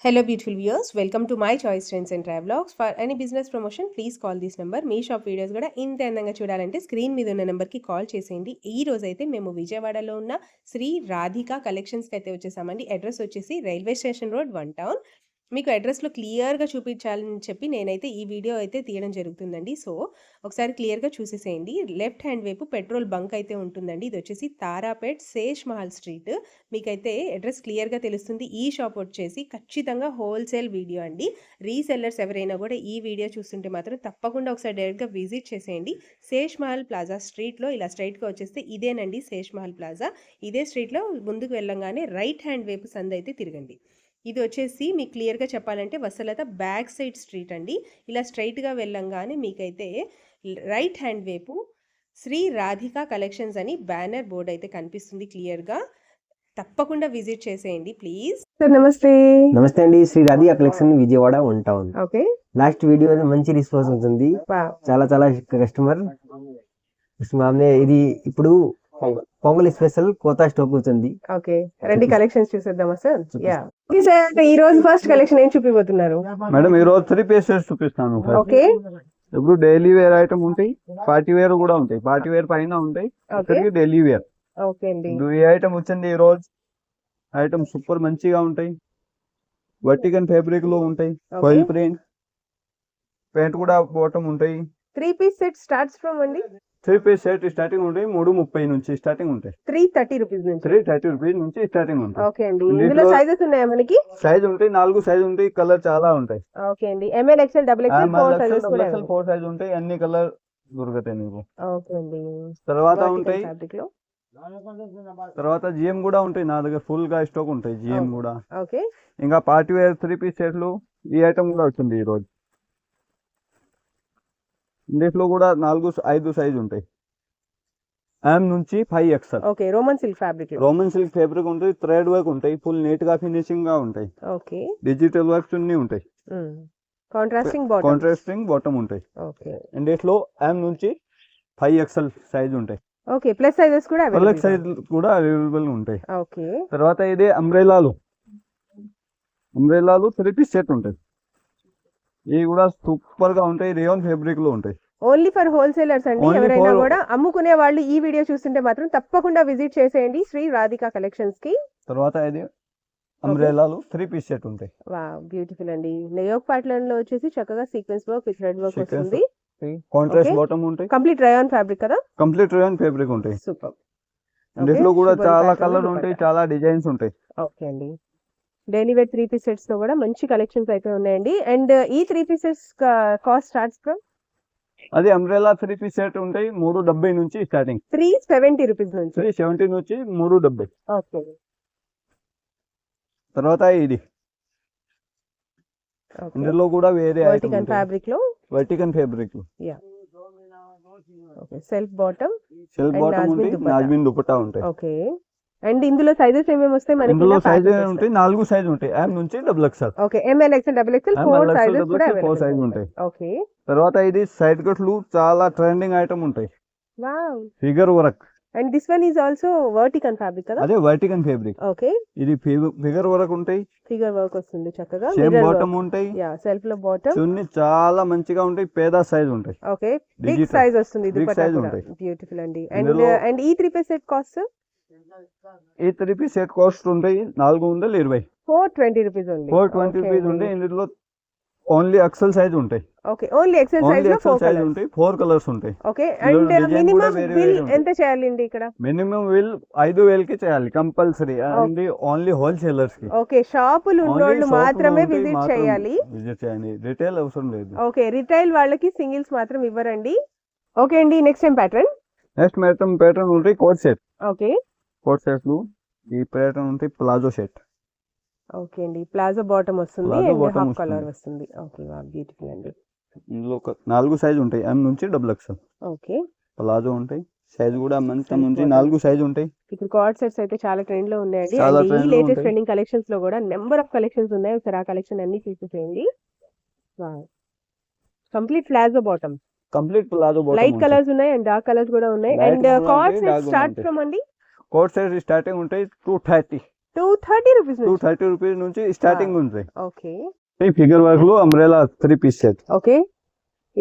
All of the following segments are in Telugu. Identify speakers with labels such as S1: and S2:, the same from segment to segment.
S1: Hello beautiful viewers, welcome to my choice trends and travelogs. For any business promotion please call this number. Me shop videos కూడా ఇంత అందంగా చూడాలంటే స్క్రీన్ మీద ఉన్న నెంబర్కి కాల్ చేసేయండి. ఈ రోజు అయితే మేము విజయవాడలో ఉన్న శ్రీ రాధిక కలెక్షన్స్కి అయితే వచ్చేసామండి. అడ్రస్ వచ్చేసి రైల్వే స్టేషన్ రోడ్ 1 టౌన్. మీకు అడ్రస్లో క్లియర్గా చూపించాలని చెప్పి నేనైతే ఈ వీడియో అయితే తీయడం జరుగుతుందండి. సో ఒకసారి క్లియర్గా చూసేసేయండి. లెఫ్ట్ హ్యాండ్ వైపు పెట్రోల్ బంక్ అయితే ఉంటుందండి. ఇది వచ్చేసి తారాపేట్ శేష్ మహల్ స్ట్రీట్. మీకైతే అడ్రస్ క్లియర్గా తెలుస్తుంది. ఈ షాప్ వచ్చేసి ఖచ్చితంగా హోల్సేల్ వీడియో అండి. రీసెల్లర్స్ ఎవరైనా కూడా ఈ వీడియో చూస్తుంటే మాత్రం తప్పకుండా ఒకసారి డైరెక్ట్గా విజిట్ చేసేయండి. శేష్ మహల్ ప్లాజా స్ట్రీట్లో ఇలా స్ట్రైట్గా వచ్చేస్తే ఇదేనండి శేష్ మహల్ ప్లాజా. ఇదే స్ట్రీట్లో ముందుకు వెళ్ళంగానే రైట్ హ్యాండ్ వైపు సందు అయితే తిరగండి. ఇది వచ్చేసి మీకు క్లియర్గా చెప్పాలంటే వసలత బ్యాక్ సైడ్ స్ట్రీట్ అండి. ఇలా స్ట్రైట్గా వెళ్ళంగానే మీకైతే రైట్ హ్యాండ్ వైపు శ్రీ రాధిక కలెక్షన్స్ అని బ్యానర్ బోర్డ్ అయితే కనిపిస్తుంది క్లియర్గా. తప్పకుండా విజిట్ చేసేయండి ప్లీజ్. సార్ నమస్తే.
S2: నమస్తే అండి. Shri Radhika collection Vijayawada 1 town.
S1: Okay,
S2: last video మంచి రెస్పాన్స్ ఉంటుంది. చాలా కస్టమర్ ఇది ఇప్పుడు పొంగల్ స్పెషల్ కోతా స్టాక్ వచ్చింది.
S1: ఓకే, రెండు కలెక్షన్స్ చూసేద్దామా సార్? యా సార్, ఈ రోజు ఫస్ట్ కలెక్షన్ ఏం చూపిపోతున్నారు
S3: మేడం? ఈ రోజు 3 పీసెస్ చూపిస్తాను.
S1: ఓకే,
S3: ఇప్పుడు డైలీ వేర్ ఐటమ్ ఉంటాయి, పార్టీ వేర్ కూడా ఉంటాయి. పార్టీ వేర్ పైన ఉంటాయి, డైలీ వేర్.
S1: ఓకే అండి,
S3: ఈ ఐటమ్ వచ్చింది ఈ రోజు. ఐటమ్ సూపర్ మంచిగా ఉంటాయి. వర్టికన్ ఫ్యాబ్రిక్ లో ఉంటాయి, ఫాయిల్ ప్రింట్ ప్యాంట్ కూడా బాటమ్ ఉంటాయి.
S1: 3 పీస్ సెట్ స్టార్ట్స్ ఫ్రమ్ అండి.
S3: 3 పీస్ సెట్ స్టార్టింగ్ ఉంటాయి 330 నుంచి స్టార్టింగ్ ఉంటాయి.
S1: 330 రూపీస్ నుంచి
S3: 330 రూపీస్ నుంచి స్టార్టింగ్ ఉంటాయి.
S1: ఓకే అండి, ఇందులో సైజెస్ ఉన్నాయా మనకి?
S3: సైజ్ ఉంటాయి, 4 సైజ్ ఉంటాయి, కలర్ చాలా ఉంటాయి.
S1: ఓకే అండి, ML X L double X L 4 sizes కూడా
S3: 4 సైజ్ ఉంటాయి. అన్ని కలర్ దొరుకుతాయి మీకు.
S1: ఓకే అండి,
S3: తర్వాత ఉంటాయి తర్వాత జిఎం కూడా ఉంటాయి. నా దగ్గర ఫుల్ గా స్టాక్ ఉంటాయి జిఎం కూడా.
S1: ఓకే,
S3: ఇంకా పార్టీ వేర్ 3 పీస్ సెట్లు ఈ ఐటమ్ కూడా వచ్చింది ఈ రోజు. ఇందులో కూడా 4-5 సైజ్ ఉంటాయి, M నుంచి 5XL.
S1: Okay, Roman silk fabric
S3: ఉంటుంది, థ్రెడ్ వర్క్ ఉంటాయి, ఫుల్ నీట్ గా ఫినిషింగ్ గా ఉంటాయి.
S1: ఓకే,
S3: డిజిటల్ వర్క్స్ అన్ని ఉంటాయి, కాంట్రాస్టింగ్ బాటమ్ ఉంటాయి.
S1: ఓకే,
S3: ఇందులో M నుంచి 5XL సైజ్ ఉంటాయి.
S1: ఓకే, ప్లస్ సైజెస్ కూడా
S3: అవైలబుల్ ఉంటాయి.
S1: ఓకే,
S3: తర్వాత ఇది అంబ్రెలాలు 3 పీస్ సెట్ ఉంటాయి. ఇవి కూడా సూపర్ గా ఉంటాయి, రేయాన్ ఫ్యాబ్రిక్ లో ఉంటాయి.
S1: ఓన్లీ ఫర్ హోల్సేలర్స్ అండి. ఎవరైనా కూడా అమ్ముకునే వాళ్ళు ఈ వీడియో చూస్తుంటే మాత్రం తప్పకుండా విజిట్ చేసేయండి శ్రీ రాధిక కలెక్షన్స్ కి.
S3: తర్వాత ఇది అంబ్రెలాలు 3 పీస్ సెట్ ఉంటాయి.
S1: వావ్, బ్యూటిఫుల్ అండి. నెయోక్ ప్యాటర్న్ లో వచ్చేసి చక్కగా sequence work with thread work వస్తుంది.
S3: కాంట్రాస్ట్ బాటమ్ ఉంటాయి,
S1: కంప్లీట్ రేయాన్ ఫ్యాబ్రిక్ కదా?
S3: కంప్లీట్ రేయాన్ ఫ్యాబ్రిక్ ఉంటాయి.
S1: సూపర్.
S3: ఇందులో కూడా చాలా కలర్ ఉంటాయి, చాలా డిజైన్స్ ఉంటాయి.
S1: ఓకే అండి, డైలీ వేర్ 3 పీస్ సెట్స్ లో కూడా మంచి కలెక్షన్స్ అయితే ఉన్నాయండి. అండ్ ఈ 3 పీసెస్ కాస్ట్ స్టార్ట్స్ ఫ్రమ్
S3: అది అంబ్రెలా 3 పీస్ సెట్ ఉంటాయి 370 నుంచి స్టార్టింగ్.
S1: 370 రూపీస్ నుంచి
S3: 370 నుంచి 370.
S1: ఓకే,
S3: తర్వాత ఇది ఇందులో కూడా వేరే
S1: వర్టికన్ ఫ్యాబ్రిక్ లో
S3: యా.
S1: ఓకే, సెల్ఫ్ బాటమ్
S3: ఉంటాయి, నాజ్మిన్ దుపట్టా ఉంటాయి.
S1: ఓకే, అండ్ ఇందులో సైజెస్ ఏమేమి వస్తాయి మనకి?
S3: ఇందులో సైజ్ ఉంటాయి 4 సైజ్ ఉంటాయి, M నుంచి XXL.
S1: Okay, ML X L double X L 4 sizes కూడా
S3: 4 సైజ్ ఉంటాయి.
S1: ఓకే,
S3: తర్వాత ఇది సైడ్ కట్లు చాలా ట్రెండింగ్ ఐటమ్ ఉంటాయి.
S1: Wow,
S3: figure work.
S1: And this one is also Vatican fabric కదా?
S3: అదే వర్టికన్ ఫ్యాబ్రిక్.
S1: ఓకే,
S3: ఇది ఫిగర్ వర్క్ ఉంటాయి,
S1: ఫిగర్ వర్క్ వస్తుంది చక్కగా.
S3: సేమ్ బాటమ్ ఉంటాయి,
S1: యా, సెల్ఫ్ లో బాటమ్
S3: చున్నీ చాలా మంచిగా ఉంటాయి, పేద సైజ్ ఉంటాయి.
S1: ఓకే, బిగ్ సైజ్ వస్తుంది, ఇది
S3: సైజ్ ఉంటాయి.
S1: బ్యూటిఫుల్ అండి. అండ్ ఈ 3 పీస్ సెట్ కాస్ట్?
S3: ఈ 3 పీస్ సెట్ కాస్ట్ ఉంటాయి 420.
S1: 420 రూపీస్ ఉంది.
S3: 420 రూపీస్ ఉంటాయి. ఇందులో ఓన్లీ ఎక్సెల్ సైజ్ ఉంటాయి.
S1: ఓకే, ఓన్లీ ఎక్సెల్ సైజ్ లో 4 కలర్స్
S3: ఉంటాయి, 4 కలర్స్ ఉంటాయి.
S1: ఓకే, అండ్ మినిమం బిల్ ఎంత చేయాలండి ఇక్కడ?
S3: మినిమం బిల్ 5000 కి చేయాలి కంపల్సరీ, అండ్ ఓన్లీ హోల్సేలర్స్ కి.
S1: ఓకే, షాపులు ఉన్నోళ్ళు మాత్రమే విజిట్ చేయాలి.
S3: రిటైల్ అవసరం లేదు.
S1: ఓకే, రిటైల్ వాళ్ళకి సింగిల్స్ మాత్రం ఇవ్వరండి. ఓకే అండి, నెక్స్ట్
S3: ప్యాటర్న్ ఉంటాయి coat set.
S1: Okay,
S3: coat set ఈ ప్యాటర్న్ ఉంటాయి ప్లాజో సెట్.
S1: ఓకే అండి, ప్లాజో బాటమ్ వస్తుంది అండ్ హాఫ్ కలర్ వస్తుంది. ఓకే, బ్యూటిఫుల్ అండి.
S3: ఇందులో 4 సైజ్ ఉంటాయి, M నుంచి XXL.
S1: ఓకే,
S3: ప్లాజో ఉంటాయి, సైజ్ కూడా మంచి నుంచి 4 సైజ్ ఉంటాయి.
S1: ఇప్పుడు కార్డ్ సెట్స్ అయితే చాలా ట్రెండ్ లో ఉన్నాయండి. ఈ లేటెస్ట్ ట్రెండింగ్ కలెక్షన్స్ లో కూడా నెంబర్ ఆఫ్ కలెక్షన్స్ ఉన్నాయి. ఒకసారి ఆ కలెక్షన్ అన్ని చూసేయండి. Complete palazzo bottom, light colours ఉన్నాయి అండ్ డార్క్ కలర్స్ కూడా ఉన్నాయి. And card set start from అండి.
S3: కోట్ సెట్ స్టార్టింగ్ ఉంటాయి 230.
S1: 230 రూపీస్ నుంచి
S3: 230 రూపీస్ నుంచి స్టార్టింగ్ ఉంటాయి.
S1: ఓకే
S3: ఈ ఫిగర్ వర్క్ లో అంబ్రెలా 3 పీస్ సెట్.
S1: ఓకే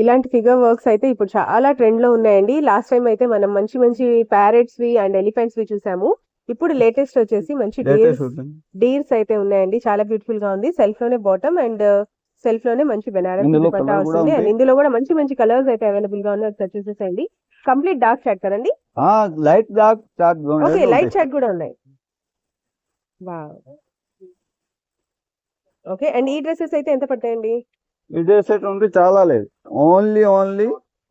S1: ఇలాంటి ఫిగర్ వర్క్స్ అయితే ఇప్పుడు చాలా ట్రెండ్ లో ఉన్నాయండి. లాస్ట్ టైం అయితే మనం మంచి మంచి ప్యారెట్స్ వి అండ్ ఎలిఫెంట్స్ వి చూసాము. ఇప్పుడు లేటెస్ట్ వచ్చేసి మంచి
S3: లేటెస్ట్ ఉంటుంది.
S1: డీర్స్ అయితే ఉన్నాయండి. చాలా బ్యూటిఫుల్ గా ఉంది. సెల్ఫ్ లోనే బాటమ్ అండ్ సెల్ఫ్ లోనే మంచి బెనారస్
S3: ఇందులో
S1: దుపట్టా
S3: colour కూడా
S1: వస్తుంది. అండ్
S3: ఉంటాయి.
S1: ఇందులో కూడా మంచి మంచి కలర్స్ అయితే అవైలబుల్ గా ఉన్నాయి. ఒకసారి చూసేసేయండి. కంప్లీట్ డార్క్ షాట్ కదండి.
S3: Light dark chart
S1: okay light shot కూడా ఉన్నాయి. వావ్ ఓకే అండ్ ఈ డ్రెస్సెస్ అయితే ఎంత పడతాయండి?
S3: ఇదే సెట్ ఉంది చాలా లేదు. ఓన్లీ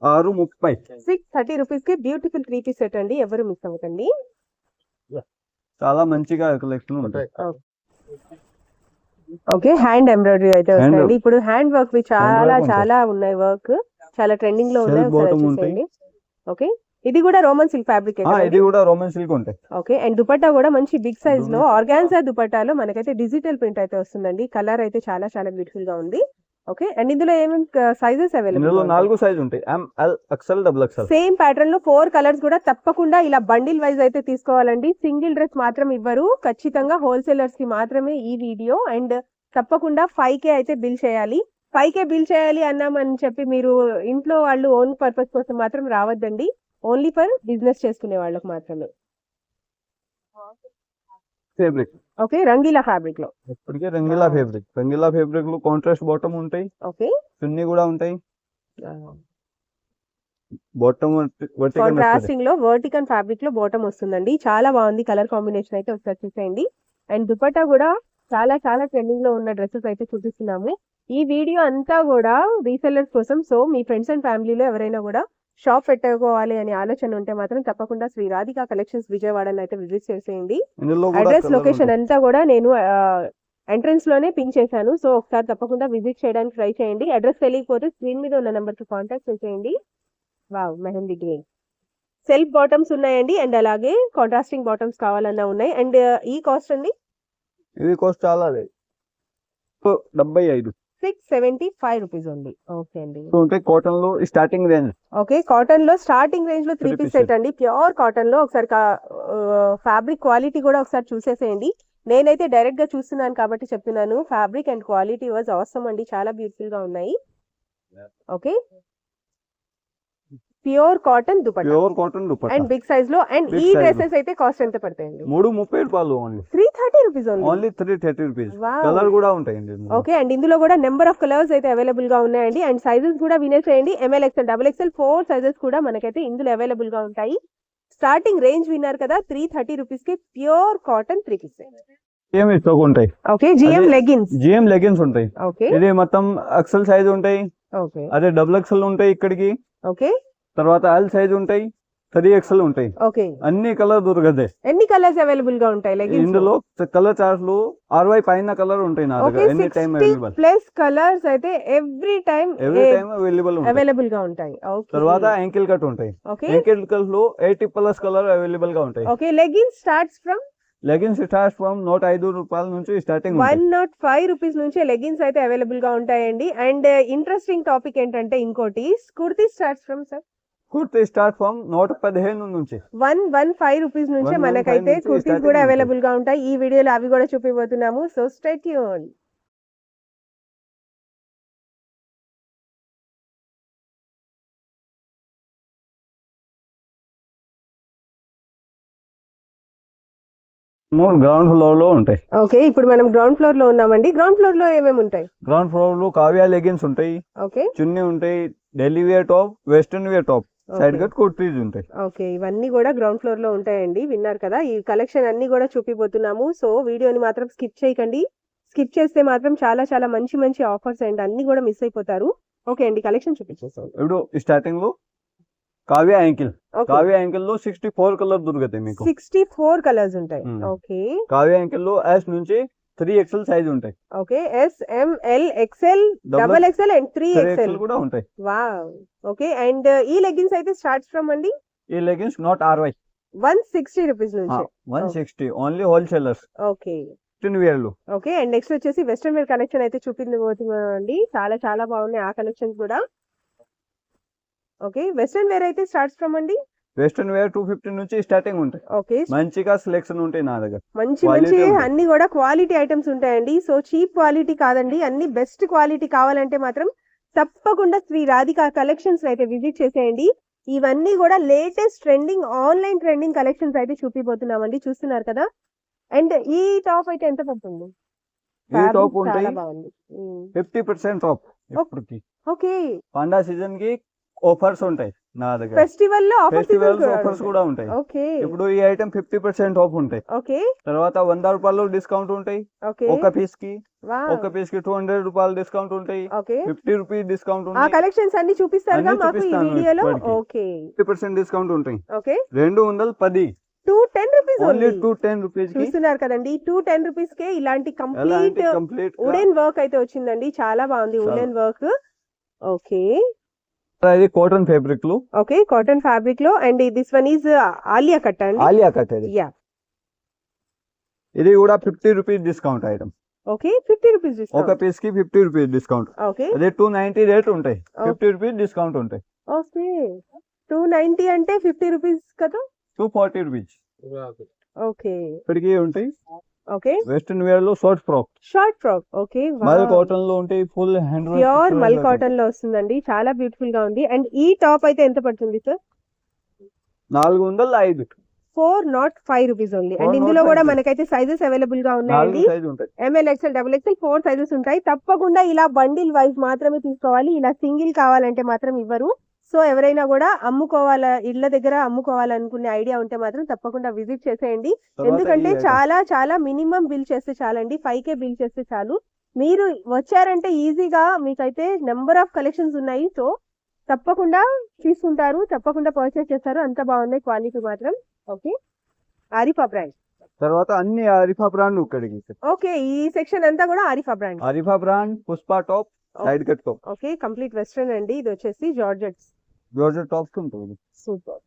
S3: 630.
S1: 630 రూపీస్ కి బ్యూటిఫుల్ 3 పీస్ సెట్ అండి. ఎవరు మిస్ అవ్వకండి.
S3: చాలా మంచిగా కలెక్షన్ ఉంటాయి.
S1: ఓకే హ్యాండ్ ఎంబ్రాయిడరీ అయితే
S3: Hand
S1: వస్తాయండి. ఇప్పుడు హ్యాండ్ వర్క్ వి చాలా
S3: work ఉంటాయి.
S1: చాలా ఉన్నాయి. వర్క్ చాలా ట్రెండింగ్ లో ఉన్నాయి.
S3: Self
S1: ఒకసారి
S3: bottom
S1: చూసేయండి. ఓకే ఇది కూడా రోమన్ సిల్క్ ఫ్యాబ్రిక్.
S3: ఇది కూడా రోమన్ సిల్క్ ఉంటాయి.
S1: ఓకే అండ్ దుపట్టా కూడా మంచి బిగ్ సైజ్ లో ఆర్గాన్జా దుపట్టాలో మనకైతే డిజిటల్ ప్రింట్ అయితే వస్తుందండి. కలర్ అయితే చాలా చాలా బ్యూటిఫుల్ గా ఉంది. ఓకే అండ్ ఇందులో ఏమేమి సైజెస్
S3: ఇందులో
S1: అవైలబుల్?
S3: 4 సైజ్ ఉంటాయి. ML XL XXL.
S1: Same pattern లో 4 కలర్స్ కూడా తప్పకుండా ఇలా బండిల్ వైజ్ అయితే తీసుకోవాలండి. సింగిల్ డ్రెస్ మాత్రం ఇవ్వరు. ఖచ్చితంగా హోల్సేలర్స్ కి మాత్రమే ఈ వీడియో. అండ్ తప్పకుండా 5K అయితే బిల్ చేయాలి. 5K బిల్ చేయాలి అన్నామని చెప్పి మీరు ఇంట్లో వాళ్ళు ఓన్ పర్పస్ కోసం మాత్రం రావద్దండి. ఓన్లీ ఫర్ బిజినెస్ చేసుకునే వాళ్ళకి మాత్రమే.
S3: ఫేబ్రిక్
S1: ఓకే రంగీలా ఫ్యాబ్రిక్ లో.
S3: ఇప్పటికే రంగీలా ఫేబ్రిక్. రంగీలా ఫేబ్రిక్ లో కాంట్రాస్ట్ బాటమ్ ఉంటాయి.
S1: ఓకే
S3: చున్నీ కూడా ఉంటాయి. బాటమ్
S1: కాంట్రాస్టింగ్ లో వర్టికల్ ఫ్యాబ్రిక్ లో బాటమ్ వస్తుందండి. చాలా బాగుంది కలర్ కాంబినేషన్ అయితే. ఒకసారి చూసేయండి. అండ్ దుపట్టా కూడా చాలా చాలా ట్రెండింగ్ లో ఉన్న డ్రెస్సెస్ అయితే చూపిస్తున్నాము. ఈ వీడియో అంతా కూడా రీసెల్లర్స్ కోసం. సో మీ ఫ్రెండ్స్ అండ్ ఫ్యామిలీలో ఎవరైనా కూడా షాప్ పెట్టుకోవాలి అనే ఆలోచన ఉంటే మాత్రం తప్పకుండా శ్రీ రాధికా కలెక్షన్స్ విజయవాడని అయితే విజిట్ చేసేయండి. అడ్రస్ లొకేషన్ అంతా కూడా నేను ఎంట్రన్స్ లోనే పిన్ చేశాను. సో ఒకసారి తప్పకుండా విజిట్ చేయడానికి ట్రై చేయండి. అడ్రస్ తెలియకపోతే స్క్రీన్ మీద ఉన్న నెంబర్ కి కాంటాక్ట్ చేసేయండి. Wow mehndi green self bottoms ఉన్నాయండి. అండ్ అలాగే కాంట్రాస్టింగ్ బాటమ్స్ కావాలన్నా ఉన్నాయి. అండ్ ఈ కాస్ట్ అండి
S3: ఇది కాస్ట్ చాలా లేదు. 75.
S1: 675 రూపీస్ ఉంది. ఓకే అండి.
S3: ఉంటాయి కాటన్ లో స్టార్టింగ్ రేంజ్.
S1: ఓకే కాటన్ లో స్టార్టింగ్ రేంజ్ లో 3 పీస్ సెట్ అండి. ప్యూర్ కాటన్ లో. ఒకసారి ఫ్యాబ్రిక్ క్వాలిటీ కూడా ఒకసారి చూసేసేయండి. నేనైతే డైరెక్ట్ గా చూస్తున్నాను కాబట్టి చెప్తున్నాను. ఫ్యాబ్రిక్ అండ్ క్వాలిటీ వాజ్ అవసరం అండి. చాలా బ్యూటిఫుల్ గా ఉన్నాయి. Okay pure cotton dupatta.
S3: Pure cotton dupatta
S1: and big size లో. అండ్
S3: Big
S1: ఈ
S3: size లో.
S1: డ్రెస్సెస్ అయితే కాస్ట్ ఎంత పడతాయండి?
S3: 330 రూపాయలు only.
S1: 330 rupees only.
S3: Only 330 rupees.
S1: Wow.
S3: Colour కూడా ఉంటాయండి.
S1: ఓకే అండ్ ఇందులో కూడా నెంబర్ ఆఫ్ కలర్స్ అయితే అవైలబుల్ గా ఉన్నాయండి. అండ్ సైజెస్ కూడా వినేసేయండి. ML XL XXL 4 సైజెస్ కూడా మనకైతే ఇందులో అవైలబుల్ గా ఉంటాయి. స్టార్టింగ్ రేంజ్ విన్నారు కదా 330 రూపీస్ కి pure cotton 3 piece.
S3: GM stock ఉంటాయి.
S1: Okay GM leggings.
S3: GM leggings ఉంటాయి.
S1: ఓకే
S3: ఇది మొత్తం XL సైజ్ ఉంటాయి.
S1: ఓకే
S3: అదే XXL ఉంటాయి ఇక్కడికి.
S1: ఓకే
S3: తర్వాత L సైజ్ ఉంటాయి. 3XL ఉంటాయి.
S1: ఓకే
S3: అన్ని కలర్ దొరకదే.
S1: ఎన్ని కలర్స్ అవైలబుల్ గా ఉంటాయి లెగిన్స్?
S3: ఇందులో కలర్ చార్ట్స్ లో 60 పైన కలర్ ఉంటాయి నా
S1: ఓకే
S3: దగ్గర. Any time
S1: 60
S3: available.
S1: Plus colours అయితే ఎవ్రీ టైం అవైలబుల్ గా ఉంటాయి. ఓకే
S3: తర్వాత యాంకిల్ కట్ ఉంటాయి.
S1: ఓకే
S3: యాంకిల్ కట్ లో 80 ప్లస్ కలర్ అవైలబుల్ గా ఉంటాయి.
S1: Okay leggings starts from
S3: leggings start from 105 రూపాయల నుంచి స్టార్టింగ్ ఉంటాయి.
S1: 105 రూపీస్ నుంచి లెగిన్స్ అయితే అవైలబుల్ గా ఉంటాయండి. అండ్ ఇంట్రెస్టింగ్ టాపిక్ ఏంటంటే ఇంకోటి kurti starts from sir
S3: kurti start from 115 నుంచి
S1: 115 రూపీస్ నుంచి
S3: 115
S1: మనకైతే
S3: నుంచి
S1: కుర్తీస్
S3: starting
S1: కూడా
S3: ఉంటాయి.
S1: అవైలబుల్ గా ఉంటాయి. ఈ వీడియోలో అవి కూడా చూపిపోతున్నాము. So stay tune.
S3: Ground floor లో ఉంటాయి.
S1: ఓకే ఇప్పుడు మనం గ్రౌండ్ ఫ్లోర్ లో ఉన్నామండి. గ్రౌండ్ ఫ్లోర్ లో ఏమేమి ఉంటాయి?
S3: గ్రౌండ్ ఫ్లోర్ లో కావ్య లెగిన్స్ ఉంటాయి.
S1: ఓకే
S3: చున్నీ ఉంటాయి. Daily wear top, western wear top, side cut kurtis ఉంటాయి.
S1: ఓకే ఇవన్నీ కూడా గ్రౌండ్ ఫ్లోర్ లో ఉంటాయండి. విన్నారు కదా ఈ కలెక్షన్ అన్ని కూడా చూపిపోతున్నాము. సో వీడియోని మాత్రం స్కిప్ చేయకండి. స్కిప్ చేస్తే మాత్రం చాలా చాలా మంచి మంచి ఆఫర్స్ అండ్ అన్ని కూడా మిస్ అయిపోతారు. ఓకే అండి కలెక్షన్ చూపించేస్తాం.
S3: ఇప్పుడు స్టార్టింగ్ లో కావ్య యాంకిల్. కావ్య యాంకిల్ లో 64 కలర్ దొరుకుతాయి మీకు.
S1: 64 కలర్స్ ఉంటాయి. ఓకే
S3: కావ్య యాంకిల్ లో S నుంచి 3XL సైజ్ ఉంటాయి.
S1: Okay S M L XL XXL and 3XL
S3: కూడా ఉంటాయి.
S1: వావ్ ఓకే అండ్ ఈ లెగ్గిన్స్ అయితే స్టార్ట్స్ ఫ్రమ్ అండి
S3: ఈ లెగిన్స్ నాట్ RY
S1: 160 రూపీస్ నుంచి
S3: 160 only wholesalers.
S1: Okay
S3: western wear లో.
S1: ఓకే అండ్ నెక్స్ట్ వచ్చేసి వెస్టర్న్ వేర్ కలెక్షన్ అయితే చూపించబోతున్నామండి. చాలా చాలా బాగున్నాయి ఆ కలెక్షన్స్ కూడా. ఓకే వెస్టర్న్ వేర్ అయితే స్టార్ట్స్ ఫ్రమ్ అండి
S3: వెస్ట్రన్ వేర్ 250 నుంచి స్టార్టింగ్ ఉంటాయి.
S1: ఓకే.
S3: మంచిగా సెలెక్షన్ ఉంటాయి నా దగ్గర.
S1: మంచి
S3: Quality
S1: మంచి
S3: ఉంటాయి.
S1: అన్ని కూడా క్వాలిటీ ఐటమ్స్ ఉంటాయండి. సో చీప్ క్వాలిటీ కాదండి, అన్ని బెస్ట్ క్వాలిటీ కావాలంటే మాత్రం తప్పకుండా శ్రీ రాధిక కలెక్షన్స్ అయితే విజిట్ చేసేయండి. ఇవన్నీ కూడా latest trending online trending collections అయితే చూపిపోతున్నామండి, చూస్తున్నారు కదా. అండ్ ఈ టాప్ అయితే ఎంత పడుతుంది?
S3: ఈ టాప్ ఉంటాయి
S1: చాలా బాగుంది.
S3: 50% ఆఫ్ ఇప్పటికి.
S1: ఓకే.
S3: పండా సీజన్ కి ఆఫర్స్ ఉంటాయి నా దగ్గర.
S1: ఫెస్టివల్ లో
S3: ఫెస్టివల్ ఆఫర్స్ కూడా ఉంటాయి.
S1: ఓకే.
S3: ఇప్పుడు ఈ ఐటమ్ 50% ఆఫ్ ఉంటాయి.
S1: ఓకే.
S3: తర్వాత 100 రూపాయలు డిస్కౌంట్ ఉంటాయి
S1: ఓకే.
S3: ఒక పీస్ కి.
S1: వావ్.
S3: ఒక పీస్ కి 200 రూపాయలు డిస్కౌంట్ ఉంటాయి.
S1: ఓకే.
S3: 50 రూపీస్ డిస్కౌంట్
S1: ఆ
S3: ఉంటాయి.
S1: కలెక్షన్స్ అన్ని చూపిస్తారుగా
S3: అన్ని
S1: మాకు ఈ
S3: చూపిస్తాను
S1: వీడియోలో.
S3: ఇప్పటికి.
S1: ఓకే.
S3: 50% డిస్కౌంట్ ఉంటాయి.
S1: Okay.
S3: 210
S1: 210 rupees
S3: only
S1: only.
S3: 210 rupees కి
S1: చూస్తున్నారు కదండి, 210 రూపీస్ కే ఇలాంటి
S3: ఎలాంటి
S1: కంప్లీట్
S3: కంప్లీట్
S1: వుడెన్ వర్క్ అయితే వచ్చిందండి. చాలా బాగుంది
S3: చాలా.
S1: Wooden work. ఓకే.
S3: ఇది కాటన్ ఫ్యాబ్రిక్ లో
S1: ఓకే, కాటన్ ఫ్యాబ్రిక్ లో. And this one is Alia cut అండి.
S3: ఆలియా కట్ ఇది.
S1: యా.
S3: ఇది కూడా 50 rupees discount item.
S1: Okay, 50 rupees
S3: ఒక
S1: డిస్కౌంట్.
S3: పీస్ కి 50 రూపీస్ డిస్కౌంట్.
S1: ఓకే.
S3: అదే 290 రేట్ ఉంటాయి. 50 రూపీస్ డిస్కౌంట్ ఉంటాయి.
S1: ఓకే, 290 అంటే 50 రూపీస్ కదా.
S3: 240 రూపీస్
S1: ఓకే.
S3: ఇప్పటికీ ఉంటాయి.
S1: ఓకే.
S3: వెస్ట్రన్ వేర్ లో short frock
S1: short frock. Okay.
S3: మల్ కాటన్ లో ఉంటాయి. ఫుల్ హ్యాండ్
S1: ప్యూర్ మల్ కాటన్ లో వస్తుందండి, చాలా బ్యూటిఫుల్ గా ఉంది. అండ్ ఈ టాప్ అయితే ఎంత పడుతుంది సార్?
S3: 405
S1: 405 rupees only. అండ్
S3: 405
S1: ఇందులో కూడా మనకైతే సైజెస్ అవైలబుల్ గా ఉన్నాయండి.
S3: 4 సైజ్ ఉంటాయి.
S1: M L, X L, double X L 4 sizes ఉంటాయి. తప్పకుండా ఇలా బండిల్ వైజ్ మాత్రమే తీసుకోవాలి, ఇలా సింగిల్ కావాలంటే మాత్రం ఇవ్వరు. సో ఎవరైనా కూడా ఇళ్ళ దగ్గర అమ్ముకోవాలనుకునే ఐడియా ఉంటే మాత్రం తప్పకుండా విజిట్ చేసేయండి.
S3: తర్వాత
S1: ఎందుకంటే
S3: ఈ item.
S1: చాలా చాలా మినిమం బిల్ చేస్తే చాలండి, 5K బిల్ చేస్తే చాలు. మీరు వచ్చారంటే ఈజీగా మీకైతే నెంబర్ ఆఫ్ కలెక్షన్స్ ఉన్నాయి. సో తప్పకుండా తీసుకుంటారు, తప్పకుండా పర్చేస్ చేస్తారు. అంత బాగున్నాయి క్వాలిటీ మాత్రం. ఓకే. ఆరిఫా బ్రాండ్.
S3: తర్వాత అన్ని ఆరిఫా బ్రాండ్ ఇక్కడికి.
S1: ఓకే, ఈ సెక్షన్ అంతా కూడా Arifa brand.
S3: Arifa brand Pushpa top side cut top
S1: okay, complete western అండి. ఇది వచ్చేసి జార్జెట్స్.
S3: జార్జెట్ టాప్స్ ఉంటుంది.
S1: సూపర్.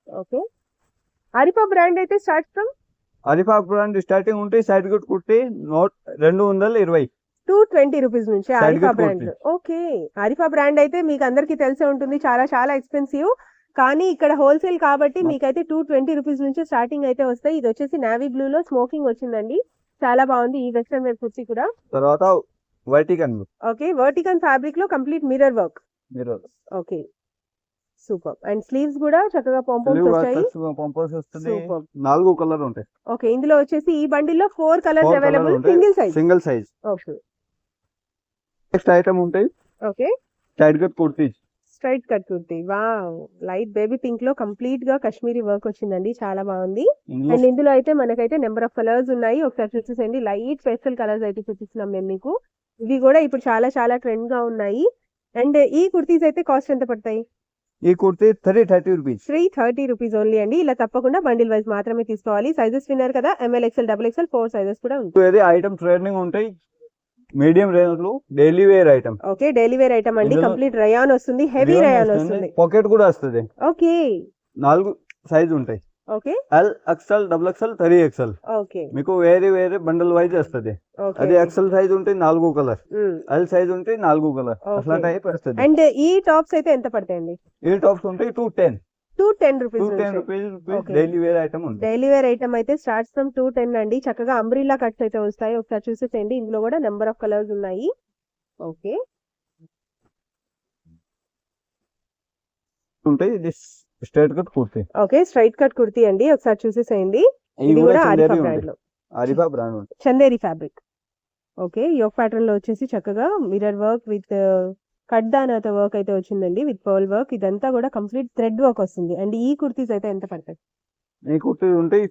S1: ఓకే. ఆరిఫా బ్రాండ్ అయితే start from
S3: Arifa brand starting ఉంటాయి. సైడ్ కట్ కుట్టి 220
S1: 220 రూపీస్ నుంచి
S3: Side
S1: Arifa
S3: cut
S1: brand. Okay. Arifa brand అయితే మీకు అందరికీ తెలిసే ఉంటుంది, చాలా చాలా ఎక్స్పెన్సివ్. కానీ ఇక్కడ హోల్సేల్ కాబట్టి మీకైతే 220 రూపీస్ నుంచి స్టార్టింగ్ అయితే వస్తాయి. ఇది వచ్చేసి నావీ బ్లూ లో స్మోకింగ్ వచ్చిందండి, చాలా బాగుంది ఈ వెస్ట్రన్ వేర్ కుర్తీ కూడా.
S3: తర్వాత వర్టికన్
S1: ఓకే, వర్టికన్ ఫ్యాబ్రిక్ లో complete mirror work.
S3: Mirror
S1: okay, super. And sleeves కూడా చక్కగా పంపౌండ్స్ వచ్చాయి.
S3: పంపర్స్ వస్తుంది.
S1: సూపర్.
S3: 4 కలర్ ఉంటాయి.
S1: ఓకే, ఇందులో వచ్చేసి ఈ బండిల్ లో 4 కలర్స్
S3: 4
S1: అవైలబుల్,
S3: colours ఉంటాయి.
S1: Single size.
S3: Single size.
S1: Okay.
S3: Next item ఉంటాయి
S1: okay,
S3: side cut kurti.
S1: Straight cut kurti. Wow, light baby pink లో కంప్లీట్ గా కాశ్మీరీ వర్క్ వచ్చిందండి, చాలా బాగుంది. అండ్ ఇందులో అయితే మనకైతే నెంబర్ ఆఫ్ కలర్స్ ఉన్నాయి, ఒకసారి చూసేసండి. లైట్ పేస్టల్ కలర్స్ అయితే చూపిస్తున్నాం మేము మీకు. ఇవి కూడా ఇప్పుడు చాలా చాలా ట్రెండ్ గా ఉన్నాయి. అండ్ ఈ కుర్తీస్ అయితే కాస్ట్ ఎంత పడతాయి?
S3: ఈ కుర్తీ 330 రూపీస్.
S1: 330 రూపీస్ ఓన్లీ అండి. ఇలా తప్పకుండా బండిల్ వైజ్ మాత్రమే తీసుకోవాలి. సైజెస్ విన్నారు కదా, M L, X L, double X L 4 sizes కూడా ఉంటాయి.
S3: ఇది ఐటమ్ ట్రెండింగ్ ఉంటాయి. మీడియం రేంజ్ లో daily wear item.
S1: Okay, daily wear item అండి.
S3: ఇందులో
S1: కంప్లీట్ రయాన్ వస్తుంది, హెవీ రయాన్ వస్తుంది.
S3: పాకెట్ కూడా వస్తుంది.
S1: ఓకే.
S3: 4 సైజ్ ఉంటాయి.
S1: Okay.
S3: L, X L, double X L, 3XL.
S1: Okay.
S3: మీకు వేరే వేరే బండల్ వైజ్ వస్తుంది. అది ఎక్స్ఎల్ సైజ్ ఉంటే 4 కలర్, ఎల్ సైజ్ ఉంటే 4 కలర్, అట్లా టైప్ వస్తుంది.
S1: అండ్ ఈ టాప్స్ అయితే ఎంత పడతాయండి?
S3: ఈ టాప్స్ ఉంటాయి
S1: 210 rupees.
S3: 210 rupees daily wear item ఉంది.
S1: డైలీ వేర్ ఐటమ్ అయితే స్టార్ట్స్ ఫ్రమ్ 210 అండి. చక్కగా అంబ్రిల్లా కట్స్ అయితే వస్తాయి, ఒకసారి చూసేసేయండి. ఇందులో కూడా నెంబర్ ఆఫ్ కలర్స్ ఉన్నాయి. ఓకే.
S3: ఉంటాయి. ఇది straight cut kurti.
S1: Okay, straight cut kurti అండి, ఒకసారి చూసేసేయండి.
S3: ఇవి
S1: ఇది
S3: కూడా
S1: కూడా ఆరిఫా
S3: చందేరి
S1: బ్రాండ్
S3: ఉంటాయి.
S1: లో,
S3: ఆరిఫా బ్రాండ్ ఉంటాయి.
S1: Chanderi fabric. Okay, yoke pattern లో వచ్చేసి చక్కగా మిర్రర్ వర్క్ విత్ కడ్దానాతో వర్క్ అయితే వచ్చిందండి, విత్ పర్ల్ వర్క్. ఇదంతా కూడా కంప్లీట్ థ్రెడ్ వర్క్ వస్తుంది. అండ్ ఈ కుర్తీస్ అయితే ఎంత పడతాయి?
S3: ఈ కుర్తీ ఉంటాయి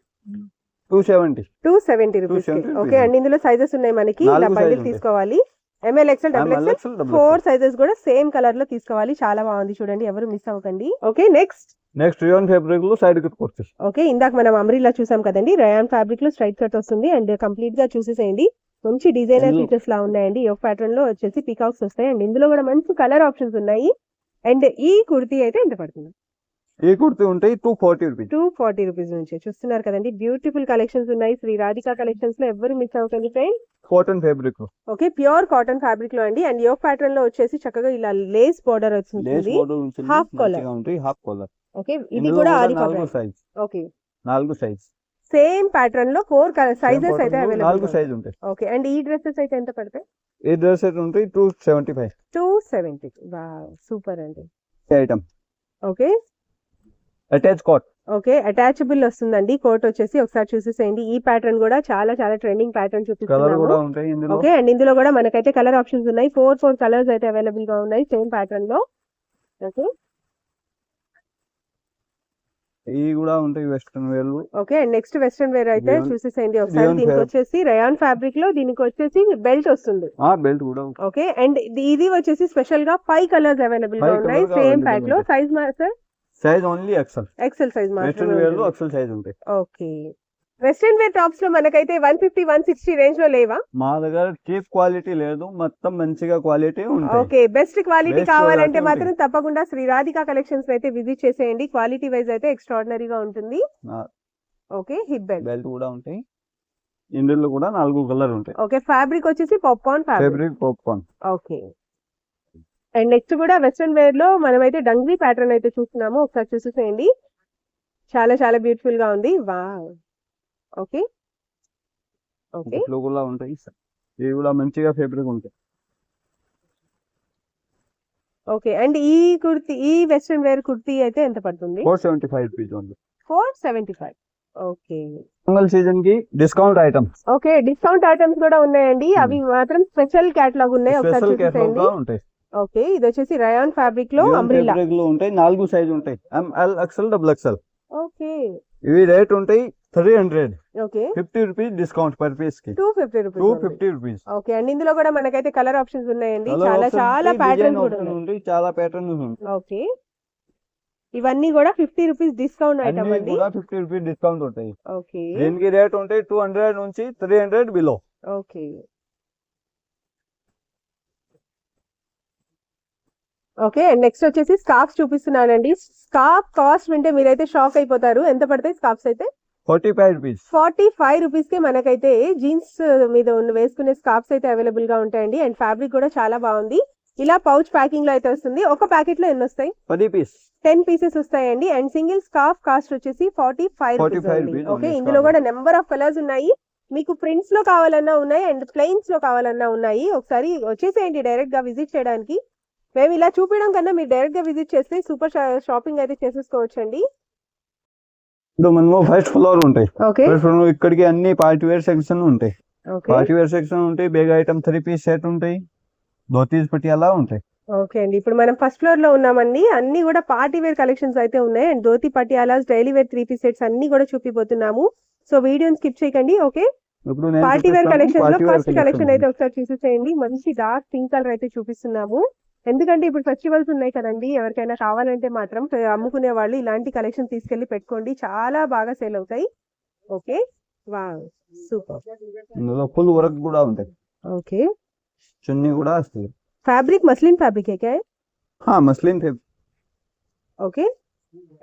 S3: 270.
S1: 270 రూపీస్.
S3: 270
S1: ఓకే. అండ్ ఇందులో సైజెస్ ఉన్నాయి మనకి, ఇలా
S3: 4
S1: బండిల్
S3: size
S1: తీసుకోవాలి. ML, X L, double X L 4 sizes కూడా సేమ్ కలర్ లో తీసుకోవాలి. చాలా బాగుంది చూడండి, ఎవరు మిస్ అవ్వకండి. ఓకే.
S3: నెక్స్ట్ రియాన్ ఫ్యాబ్రిక్ లో సైడ్ కట్ కుర్తీ.
S1: ఓకే, ఇందాక మనం అమ్రిల్లా చూసాం కదండి, రయాన్ ఫ్యాబ్రిక్ లో స్ట్రైట్ కట్ వస్తుంది. అండ్ కంప్లీట్ గా చూసేసేయండి, మంచి డిజైనర్ ఫీచర్స్ లా ఉన్నాయండి. యోక్ ప్యాటర్న్ లో వచ్చేసి పీకాక్స్ వస్తాయి. అండ్ ఇందులో కూడా మంచి కలర్ ఆప్షన్స్ ఉన్నాయి. అండ్ ఈ కుర్తీ అయితే ఎంత పడుతుంది?
S3: ఈ కుర్తీ ఉంటాయి 240 రూపీస్.
S1: 240 రూపీస్ నుంచి చూస్తున్నారు కదండి. బ్యూటిఫుల్ కలెక్షన్స్ ఉన్నాయి శ్రీ రాధిక కలెక్షన్స్ లో. ఎవరు మిస్ అవ్వకండి ఫ్రెండ్.
S3: కాటన్ ఫ్యాబ్రిక్ లో.
S1: ఓకే, ప్యూర్ కాటన్ ఫ్యాబ్రిక్ లో అండి. అండ్ యోక్ ప్యాటర్న్ లో వచ్చేసి చక్కగా ఇలా లేస్ బోర్డర్
S3: లేస్
S1: వచ్చింది.
S3: బోర్డర్ ఉంటుంది,
S1: Half collar.
S3: మంచిగా ఉంటాయి. Half caller.
S1: ఓకే, ఇది
S3: ఇందులో
S1: కూడా
S3: కూడా
S1: ఆరి
S3: 4 size.
S1: Okay,
S3: 4 size.
S1: Same pattern లో 4 సైజెస్ అయితే
S3: 4
S1: అవైలబుల్.
S3: సైజ్ ఉంటాయి.
S1: ఓకే, అండ్ ఈ డ్రెస్సెస్ అయితే ఎంత పడతాయి?
S3: ఈ డ్రెస్ అయితే ఉంటాయి 275.
S1: 270. వావ్, సూపర్ అండి.
S3: Item
S1: okay
S3: attach coat.
S1: Okay, attachable వస్తుందండి కోట్ వచ్చేసి. ఒకసారి చూసేసేయండి. ఈ ప్యాటర్న్ కూడా చాలా చాలా ట్రెండింగ్ ప్యాటర్న్
S3: కలర్
S1: చూపిస్తున్నాము.
S3: కూడా ఉంటాయి ఇందులో.
S1: ఓకే, అండ్ ఇందులో కూడా మనకైతే కలర్ ఆప్షన్స్ ఉన్నాయి. 4 కలర్స్ అయితే అవైలబుల్ గా ఉన్నాయి సేమ్ ప్యాటర్న్ లో. ఓకే
S3: ఇవి కూడా ఉంటాయి western wear.
S1: Okay, and next western wear అయితే
S3: Leon-
S1: చూసేసేయండి ఒకసారి.
S3: Leon
S1: దీనికి
S3: fabric.
S1: వచ్చేసి రయాన్ ఫ్యాబ్రిక్ లో దీనికి వచ్చేసి బెల్ట్ వస్తుంది.
S3: బెల్ట్ కూడా ఉంటాయి.
S1: ఓకే, అండ్ ఇది వచ్చేసి స్పెషల్ గా 5 కలర్స్ అవైలబుల్ గా
S3: 5
S1: ఉన్నాయి
S3: colours
S1: సేమ్
S3: available
S1: ప్యాక్ లో.
S3: ఉంటాయి.
S1: Size sir
S3: size only X L.
S1: X L size
S3: western
S1: మాత్రమే
S3: వేర్ లో
S1: ఉంటుంది.
S3: ఎక్సెల్ సైజ్ ఉంటాయి.
S1: ఓకే, వెస్ట్రన్ వేర్ టాప్స్ లో మనకైతే 150, 160 రేంజ్ లో లేవా?
S3: మా దగ్గర చీప్ క్వాలిటీ లేదు, మొత్తం మంచిగా క్వాలిటీ ఉంటాయి.
S1: ఓకే, బెస్ట్ క్వాలిటీ
S3: Best
S1: కావాలంటే
S3: quality
S1: మాత్రం తప్పకుండా శ్రీ రాధిక కలెక్షన్స్ అయితే విజిట్ చేసేయండి. క్వాలిటీ వైజ్ అయితే ఎక్స్ట్రాడినరీగా ఉంటుంది. Okay, hip belt.
S3: బెల్ట్ కూడా ఉంటాయి. ఇందులో కూడా 4 కలర్ ఉంటాయి.
S1: ఓకే, ఫ్యాబ్రిక్ వచ్చేసి popcorn fabric.
S3: Fabric popcorn.
S1: Okay, and next కూడా వెస్ట్రన్ వేర్ లో మనమైతే డంగ్రీ ప్యాటర్న్ అయితే చూస్తున్నాము. ఒకసారి చూసేసేయండి. చాలా చాలా బ్యూటిఫుల్ గా ఉంది. వావ్. ఓకే ఓకే
S3: ఇట్లు కూడా ఉంటాయి. ఇవి కూడా మంచిగా ఫేబ్రిక్ ఉంటాయి.
S1: ఓకే, అండ్ ఈ వెస్ట్రన్ వేర్ కుర్తీ అయితే ఎంత పడుతుంది?
S3: 475 రూపీస్ ఉంది.
S1: 475. ఓకే
S3: పొంగల్ సీజన్ కి discount items.
S1: Okay, discount items కూడా ఉన్నాయండి. అవి మాత్రం స్పెషల్ కేటలాగ్ ఉన్నాయి. ఒకసారి
S3: స్పెషల్ కేటలాగ్
S1: చూసేయండి.
S3: లో ఉంటాయి.
S1: ఓకే, ఇది వచ్చేసి రయాన్ ఫ్యాబ్రిక్ లో అంబ్రిల్లా.
S3: ఫేబ్రిక్ లో ఉంటాయి. 4 సైజ్ ఉంటాయి. M L, X L, double X L.
S1: Okay
S3: ఇవి రేట్ ఉంటాయి 300.
S1: Okay,
S3: 50 rupees discount per piece కి.
S1: 250 రూపీస్.
S3: 250 రూపీస్.
S1: ఓకే, అండ్ ఇందులో కూడా మనకైతే కలర్ ఆప్షన్స్ ఉన్నాయండి.
S3: Colour
S1: చాలా
S3: options
S1: చాలా
S3: ఉంటాయి,
S1: ప్యాటర్న్స్
S3: design
S1: కూడా
S3: options
S1: ఉన్నాయి.
S3: ఉంటాయి, చాలా ప్యాటర్న్స్ ఉంటాయి.
S1: ఓకే, ఇవన్నీ కూడా 50 రూపీస్ డిస్కౌంట్ ఐటమ్
S3: అన్ని
S1: అండి.
S3: కూడా 50 రూపీస్ డిస్కౌంట్ ఉంటాయి.
S1: ఓకే
S3: దీనికి రేట్ ఉంటాయి 200 నుంచి 300 below.
S1: Okay okay, and next వచ్చేసి స్కార్ఫ్స్ చూపిస్తున్నానండి. స్కార్ఫ్ కాస్ట్ వింటే మీరైతే షాక్ అయిపోతారు. ఎంత పడతాయి స్కార్ఫ్స్ అయితే?
S3: 45 రూపీస్.
S1: 45 రూపీస్ కి మనకైతే జీన్స్ మీద వేసుకునే స్కార్ఫ్స్ అయితే అవైలబుల్ గా ఉంటాయండి. అండ్ ఫ్యాబ్రిక్ కూడా చాలా బాగుంది. ఇలా పౌచ్ ప్యాకింగ్ లో అయితే వస్తుంది. ఒక ప్యాకెట్ లో ఎన్ని వస్తాయి?
S3: 10 పీస్.
S1: 10 పీసెస్ వస్తాయండి. అండ్ సింగిల్ స్కార్ఫ్ కాస్ట్ వచ్చేసి 45
S3: 45
S1: రూపీస్.
S3: rupees
S1: ఓకే,
S3: only
S1: ఇందులో
S3: scarf.
S1: కూడా నెంబర్ ఆఫ్ కలర్స్ ఉన్నాయి. మీకు ప్రింట్స్ లో కావాలన్నా ఉన్నాయి అండ్ ప్లెయిన్స్ లో కావాలన్నా ఉన్నాయి. ఒకసారి వచ్చేసేయండి డైరెక్ట్ గా విజిట్ చేయడానికి. మేము ఇలా చూపించడం కన్నా మీరు డైరెక్ట్ గా విజిట్ చేస్తే సూపర్ షాపింగ్ అయితే చేసేసుకోవచ్చండి.
S3: ఇప్పుడు మనము ఫస్ట్ ఫ్లోర్ ఉంటాయి.
S1: ఓకే
S3: ఫస్ట్ ఫ్లోర్ ఇక్కడికి అన్ని పార్టీ వేర్ సెక్షన్ ఉంటాయి.
S1: ఓకే
S3: పార్టీ వేర్ సెక్షన్ ఉంటాయి. బేగ్ ఐటమ్ 3 పీస్ సెట్ ఉంటాయి. ధోతీస్ పట్టి అలా ఉంటాయి.
S1: ఓకే అండి, ఇప్పుడు మనం ఫస్ట్ ఫ్లోర్ లో ఉన్నామండి. అన్ని కూడా పార్టీ వేర్ కలెక్షన్స్ అయితే ఉన్నాయి. And dhoti patialas, daily wear 3 piece sets అన్ని కూడా చూపిపోతున్నాము. సో వీడియోని స్కిప్ చేయకండి. ఓకే,
S3: ఇప్పుడు నేను
S1: పార్టీ వేర్
S3: చూపిస్తాను
S1: కలెక్షన్ లో
S3: party wear
S1: first collection
S3: collection.
S1: అయితే ఒకసారి చూసేసేయండి. మంచి డార్క్ పింక్ కలర్ అయితే చూపిస్తున్నాము. ఎందుకంటే ఇప్పుడు ఫెస్టివల్స్ ఉన్నాయి కదండి. ఎవరికైనా కావాలంటే మాత్రం అమ్ముకునే వాళ్ళు ఇలాంటి కలెక్షన్ తీసుకెళ్లి పెట్టుకోండి. చాలా బాగా సేల్ అవుతాయి. Okay, wow super.
S3: ఇందులో ఫుల్ వర్క్ కూడా ఉంటాయి.
S1: ఓకే,
S3: చున్నీ కూడా వస్తుంది.
S1: ఫ్యాబ్రిక్ మస్లిన్ ఫ్యాబ్రిక్ ఏ క్యా?
S3: Muslin fabric.
S1: Okay,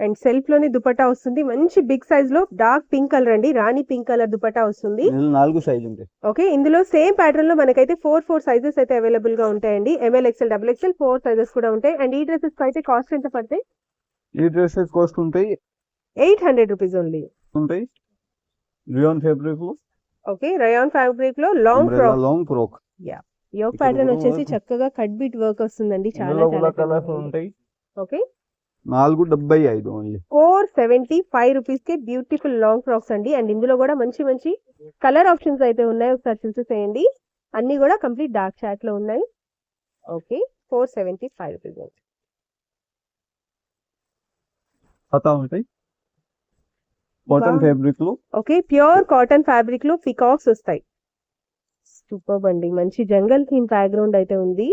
S1: and self లోని దుపట్టా వస్తుంది. మంచి బిగ్ సైజ్ లో డార్క్ పింక్ కలర్ అండి, రాణి పింక్ కలర్ దుపట్టా వస్తుంది.
S3: ఇందులో 4 సైజ్ ఉంటాయి.
S1: ఓకే, ఇందులో సేమ్ ప్యాటర్న్ లో మనకైతే 4 సైజెస్ అయితే అవైలబుల్ గా ఉంటాయండి. ML, X L, double X L 4 sizes కూడా ఉంటాయి. అండ్ ఈ డ్రెస్సెస్ అయితే కాస్ట్ ఎంత పడతాయి?
S3: ఈ డ్రెస్సెస్ కాస్ట్ ఉంటాయి
S1: 800 రూపీస్ ఓన్లీ.
S3: ఉంటాయి rayon fabric.
S1: Okay, rayon fabric లో long frock.
S3: Long frock.
S1: Yoke
S3: ఇక్కడ
S1: ప్యాటర్న్
S3: కూడా
S1: వచ్చేసి
S3: work.
S1: చక్కగా కట్ బిట్ వర్క్ వస్తుందండి. చాలా
S3: ఇందులో కూడా
S1: చాలా
S3: కలర్స్
S1: బాగుంది.
S3: ఉంటాయి.
S1: Okay,
S3: 475 only.
S1: 475 రూపీస్ కి బ్యూటిఫుల్ లాంగ్ ఫ్రాక్స్ అండి. అండ్ ఇందులో కూడా మంచి మంచి కలర్ ఆప్షన్స్ అయితే ఉన్నాయి. ఒకసారి చూసేసేయండి. అన్ని కూడా కంప్లీట్ డార్క్ చాట్ లో ఉన్నాయి. Okay, 475 rupees.
S3: పతా ఉంటాయి కాటన్
S1: Wow.
S3: ఫేబ్రిక్ లో.
S1: ఓకే, ప్యూర్ కాటన్ ఫ్యాబ్రిక్ లో పికాక్స్ వస్తాయి. సూపర్ అండి, మంచి జంగల్ థీమ్ బ్యాక్గ్రౌండ్ అయితే ఉంది.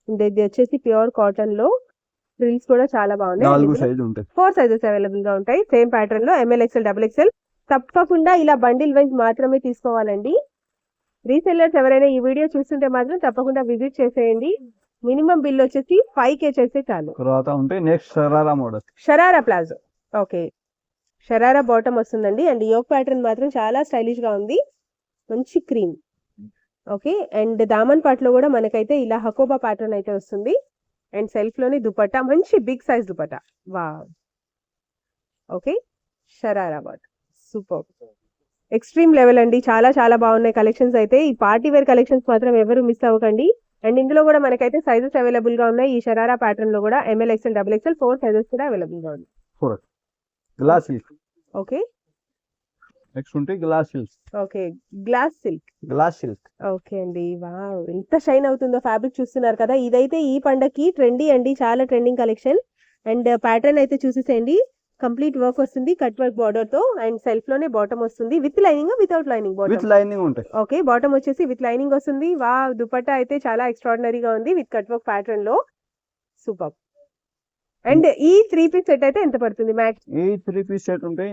S1: ఇది వచ్చేసి ప్యూర్ కాటన్ లో ఫ్రిల్స్ కూడా చాలా బాగున్నాయి.
S3: 4 సైజ్ ఉంటాయి.
S1: 4 సైజెస్ అవైలబుల్ గా ఉంటాయి. సేమ్ ప్యాటర్న్ లో ఎంఎల్, ఎక్స్ఎల్, డబుల్ ఎక్స్ఎల్. తప్పకుండా ఇలా బండిల్ వైజ్ మాత్రమే తీసుకోవాలండి. రీసెల్లర్స్ ఎవరైనా ఈ వీడియో చూస్తుంటే మాత్రం తప్పకుండా విజిట్ చేసేయండి. మినిమం బిల్ వచ్చేసి 5K చేస్తే చాలు.
S3: తర్వాత ఉంటాయి next sharara model.
S1: Sharara palazzo. Okay. Sharara bottom వస్తుందండి. అండ్ యోక్ ప్యాటర్న్ మాత్రం చాలా స్టైలిష్‌గా ఉంది. మంచి క్రీమ్. ఓకే. అండ్ దామన్ పార్ట్‌లో గూడా మనకైతే ఇలా హకోబా ప్యాటర్న్ అయితే వస్తుంది. అండ్ సెల్ఫ్‌లోనే దుపట్టా మంచి big size dupatta. Wow! Okay. Sharara bottom. Superb! Extreme level అండి. చాలా చాలా బాగున్నాయి కలెక్షన్స్ అయితే. ఈ పార్టీ వేర్ కలెక్షన్స్ మాత్రం ఎవరు మిస్ అవ్వకండి. అండ్ ఇందులో గూడా మనకైతే సైజెస్ అవైలబుల్‌గా ఉన్నాయి. ఈ షరారా ప్యాటర్న్‌లో గూడా ML, X L, double X L 4 sizes కూడా అవైలబుల్‌గా ఉన్నాయి.
S3: Glass silk.
S1: ఓకే.
S3: నెక్స్ట్ ఉంటే glass silk.
S1: Okay. Glass silk.
S3: Glass silk.
S1: Okay అండి. వావ్! ఎంత షైన్ అవుతుందో ఫ్యాబ్రిక్ చూస్తున్నారు కదా! ఇదైతే ఈ పండగకి ట్రెండీ అండి. చాలా ట్రెండింగ్ కలెక్షన్. అండ్ ప్యాటర్న్ అయితే చూసేసేయండి. కంప్లీట్ వర్క్ వస్తుంది. కట్ వర్క్ బోర్డర్‌తో అండ్ సెల్ఫ్‌లోనే బాటమ్ వస్తుంది. విత్ లైనింగా? Without lining
S3: with
S1: bottom?
S3: Lining ఉంటాయి.
S1: ఓకే. బాటమ్ వచ్చేసి విత్ లైనింగ్ వస్తుంది. వావ్! దుపట్టా అయితే చాలా ఎక్స్ట్రార్డినరీగా ఉంది. విత్ కట్ వర్క్ ప్యాటర్న్‌లో. సూపర్బ్! అండ్ ఈ 3 పీస్ సెట్ అయితే ఎంత పడుతుంది మ్యాక్స్?
S3: ఈ 3 పీస్ సెట్ ఉంటే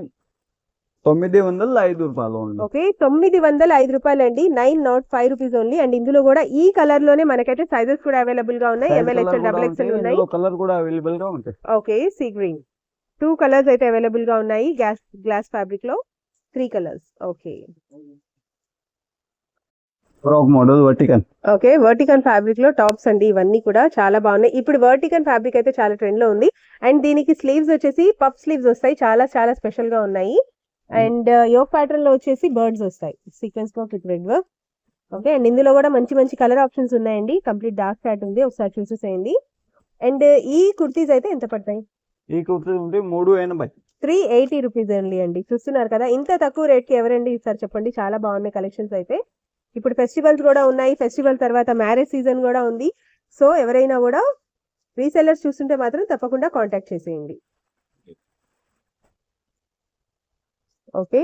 S3: 905 రూపాయలు ఓన్లీ.
S1: ఓకే. 905 రూపాయలండి. 905 రూపీస్ ఓన్లీ. అండ్ ఇందులో గూడా ఈ కలర్‌లోనే మనకైతే సైజెస్ కూడా అవైలబుల్‌గా ఉన్నాయి.
S3: సైజ్
S1: ఎంఎల్,
S3: కలర్
S1: ఎక్స్ఎల్,
S3: కూడా
S1: డబుల్
S3: ఉంటాయి.
S1: ఎక్స్ఎల్ ఉన్నాయి.
S3: ఇందులో కలర్ కూడా అవైలబుల్ గా ఉంటాయి.
S1: ఓకే. Sea green. 2 కలర్స్ అయితే అవైలబుల్‌గా ఉన్నాయి. గ్లాస్ ఫ్యాబ్రిక్‌లో 3 colours. Okay.
S3: Frock model vertical.
S1: Okay. Vatican ఫ్యాబ్రిక్‌లో టాప్స్ అండి ఇవన్నీ కూడా చాలా బాగున్నాయి. ఇప్పుడు వర్టికన్ ఫ్యాబ్రిక్ అయితే చాలా ట్రెండ్‌లో ఉంది. అండ్ దీనికి స్లీవ్స్ వచ్చేసి పఫ్ స్లీవ్స్ వస్తాయి. చాలా చాలా స్పెషల్‌గా ఉన్నాయి. అండ్ యోక్ ప్యాటర్న్‌లో వచ్చేసి బర్డ్స్ వస్తాయి. Sequence work with thread work. Okay. And ఇందులో కూడా మంచి మంచి కలర్ ఆప్షన్స్ ఉన్నాయండి. కంప్లీట్ డార్క్ చాట్ ఉంది. ఒకసారి చూసేసేయండి. అండ్ ఈ కుర్తీస్ అయితే ఎంత పడతాయి?
S3: ఈ కుర్తీ ఉంటే 380.
S1: 380 రూపీస్ ఓన్లీ అండి. చూస్తున్నారు కదా! ఇంత తక్కువ రేట్‌కి ఎవరండి ఇస్తారు చెప్పండి. చాలా బాగున్నాయి కలెక్షన్స్ అయితే. ఇప్పుడు ఫెస్టివల్స్ కూడా ఉన్నాయి. ఫెస్టివల్ తర్వాత మ్యారేజ్ సీజన్ కూడా ఉంది. సో ఎవరైనా కూడా రీసెల్లర్స్ చూస్తుంటే మాత్రం తప్పకుండా కాంటాక్ట్ చేసేయండి. ఓకే.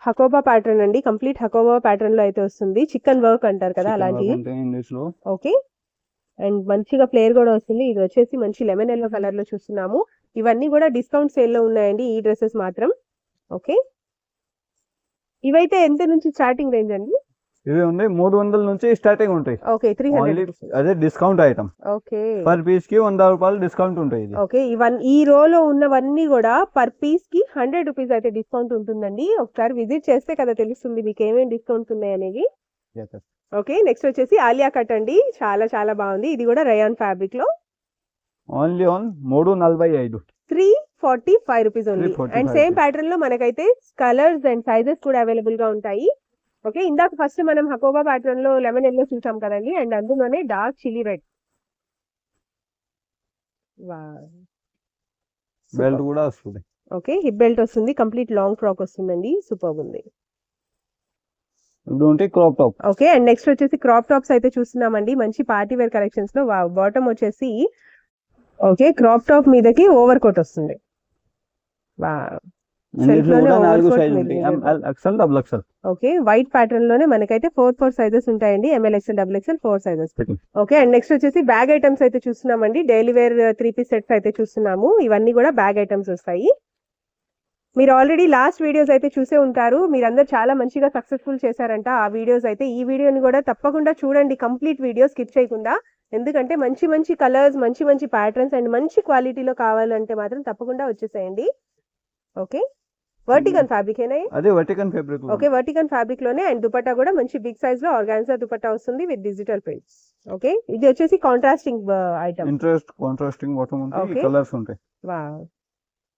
S1: హకోబా ప్యాటర్న్ అండి. కంప్లీట్ హకోబా ప్యాటర్న్‌లో అయితే వస్తుంది. చికెన్ వర్క్ అంటారు కదా అలాంటివి.
S3: ఇంగ్లీష్లో
S1: ఓకే. అండ్ మంచిగా ఫ్లేర్ కూడా వస్తుంది. ఇది వచ్చేసి మంచి లెమన్ యెల్లో కలర్‌లో చూస్తున్నాము. ఇవన్నీ కూడా డిస్కౌంట్ సేల్‌లో ఉన్నాయండి ఈ డ్రెసెస్ మాత్రం. ఓకే. ఇవైతే ఎంత నుంచి స్టార్టింగ్ రేంజ్ అండి?
S3: ఇవి ఉంది 300 నుంచి స్టార్టింగ్ ఉంటాయి.
S1: ఓకే. 300
S3: only
S1: rupees.
S3: అదే discount item.
S1: Okay.
S3: Per piece కి 100 రూపాయలు డిస్కౌంట్ ఉంటాయి. ఇది
S1: ఓకే. ఈ రోలో ఉన్నవన్నీ కూడా పర్ పీస్‌కి 100 రూపీస్ అయితే డిస్కౌంట్ ఉంటుందండి. ఒకసారి విజిట్ చేస్తే కదా తెలుస్తుంది మీకు ఏమేమి డిస్కౌంట్స్ ఉన్నాయనేది. ఓకే. నెక్స్ట్ వచ్చేసి ఆలియా కట్ అండి. చాలా చాలా బాగుంది. ఇది కూడా రయాన్ ఫ్యాబ్రిక్‌లో
S3: only 345.
S1: 345 rupees only.
S3: 345
S1: and same pattern లో మనకైతే కలర్స్ అండ్ సైజెస్ కూడా అవైలబుల్ గా ఉంటాయి. ఓకే. ఇందాక ఫస్ట్ మనం హకోబా ప్యాటర్న్ లో లెమన్ యెల్లో చూసాం కదండి. అండ్ అందులోనే డార్క్ చిల్లీ రెడ్.
S3: బెల్ట్ కూడా వస్తుంది.
S1: ఓకే. హిప్ బెల్ట్ వస్తుంది. కంప్లీట్ లాంగ్ ఫ్రాక్ వస్తుందండి. సూపర్ ఉంది.
S3: ఇది ఉంటే crop top.
S1: Okay. And next వచ్చేసి క్రాప్ టాప్స్ అయితే చూస్తున్నామండి. మంచి పార్టీ వేర్ కలెక్షన్స్ లో బాటమ్ వచ్చేసి ఓకే క్రాప్ టాప్ మీదకి ఓవర్ కోట్ వస్తుంది.
S3: ఇందులో కూడా 4 సైజులు ఉంటాయి.
S1: Self
S3: ML, X L, double X L.
S1: Okay. White pattern లోనే మనకైతే 4 సైజెస్ ఉంటాయండి. ML, X L, double X L 4 sizes. Okay. And next వచ్చేసి బ్యాగ్ ఐటమ్స్ అయితే చూస్తున్నామండి. డైలీ వేర్ 3 పీస్ సెట్స్ అయితే చూస్తున్నాము. ఇవన్నీ కూడా బ్యాగ్ ఐటమ్స్ వస్తాయి. మీరు ఆల్రెడీ లాస్ట్ వీడియోస్ అయితే చూసే ఉంటారు. మీరందరూ చాలా మంచిగా సక్సెస్ఫుల్ చేశారంట ఆ వీడియోస్ అయితే. ఈ వీడియోని కూడా తప్పకుండా చూడండి. కంప్లీట్ వీడియో స్కిప్ చేయకుండా. ఎందుకంటే మంచి మంచి కలర్స్, మంచి మంచి ప్యాటర్న్స్ అండ్ మంచి క్వాలిటీలో కావాలంటే మాత్రం తప్పకుండా వచ్చేసేయండి. ఓకే. వర్టికన్ ఫ్యాబ్రిక్ ఏనా?
S3: అదే వర్టికన్ ఫ్యాబ్రిక్.
S1: ఓకే. వర్టికన్ ఫ్యాబ్రిక్ లోనే అండ్ దుపట్టా కూడా మంచి బిగ్ సైజ్ లో ఆర్గాన్జా దుపట్టా వస్తుంది విత్ డిజిటల్ ప్రింట్స్. ఓకే. ఇది వచ్చేసి కాంట్రాస్టింగ్ ఐటమ్.
S3: కాంట్రాస్టింగ్ బాటమ్ ఉంటాయి.
S1: Okay.
S3: కలర్స్ ఉంటాయి.
S1: వావ్!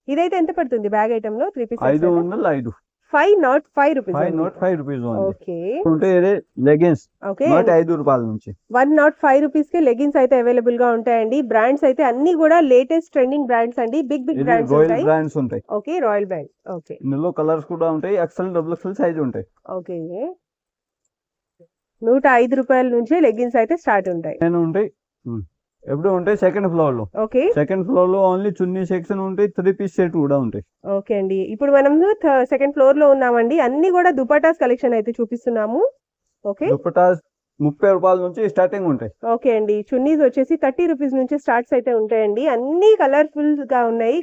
S1: ఇదైతే ఎంత పడుతుంది బ్యాగ్ ఐటమ్ లో 3 piece?
S3: 505.
S1: 505 rupees.
S3: 505 rupees only.
S1: Okay.
S3: ఉంటే ఇదే లెగిన్స్
S1: ఓకే.
S3: 105 రూపాయల నుంచి
S1: 105 రూపీస్ కి లెగిన్స్ అయితే అవైలబుల్ గా ఉంటాయండి. బ్రాండ్స్ అయితే అన్ని కూడా లేటెస్ట్ ట్రెండింగ్ బ్రాండ్స్ అండి. బిగ్
S3: ఇది
S1: బ్రాండ్స్
S3: రాయల్
S1: ఉంటాయి.
S3: బ్రాండ్స్ ఉంటాయి.
S1: ఓకే. Royal brand. ఓకే.
S3: ఇందులో కలర్స్ కూడా ఉంటాయి. ఎక్స్ఎల్, డబుల్ ఎక్స్ఎల్ సైజ్ ఉంటాయి.
S1: ఓకే. 105 రూపాయల నుంచి లెగిన్స్ అయితే స్టార్ట్ ఉంటాయి.
S3: నేను ఉంటాయి ఎప్పుడు ఉంటాయి సెకండ్ ఫ్లోర్ లో.
S1: ఓకే.
S3: సెకండ్ ఫ్లోర్ లో ఓన్లీ చున్నీ సెక్షన్ ఉంటాయి. 3 పీస్ సెట్ కూడా ఉంటాయి.
S1: ఓకే అండి. ఇప్పుడు మనం సెకండ్ ఫ్లోర్ లో ఉన్నామండి. అన్ని కూడా దుపటాస్ కలెక్షన్ అయితే చూపిస్తున్నాము. ఓకే.
S3: దుపటాస్ 30 రూపాయల నుంచి స్టార్టింగ్ ఉంటాయి.
S1: ఓకే అండి. చున్నీస్ వచ్చేసి 30 రూపీస్ నుంచి స్టార్ట్స్ అయితే ఉంటాయండి. అన్ని కలర్ఫుల్ గా ఉన్నాయి.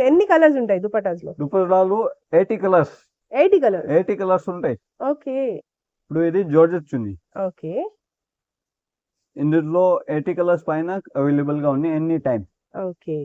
S1: ఎన్ని కలర్స్ ఉంటాయి దుపటాస్ లో?
S3: దుపటాలు 80 కలర్స్. 80 కలర్స్ ఉంటాయి.
S1: ఓకే.
S3: ఇప్పుడు ఇది జార్జెట్ చున్నీ.
S1: ఓకే.
S3: ఇందులో 80 కలర్స్ పైన అవైలబుల్ గా ఉన్నాయి ఎనీ టైం.
S1: ఓకే.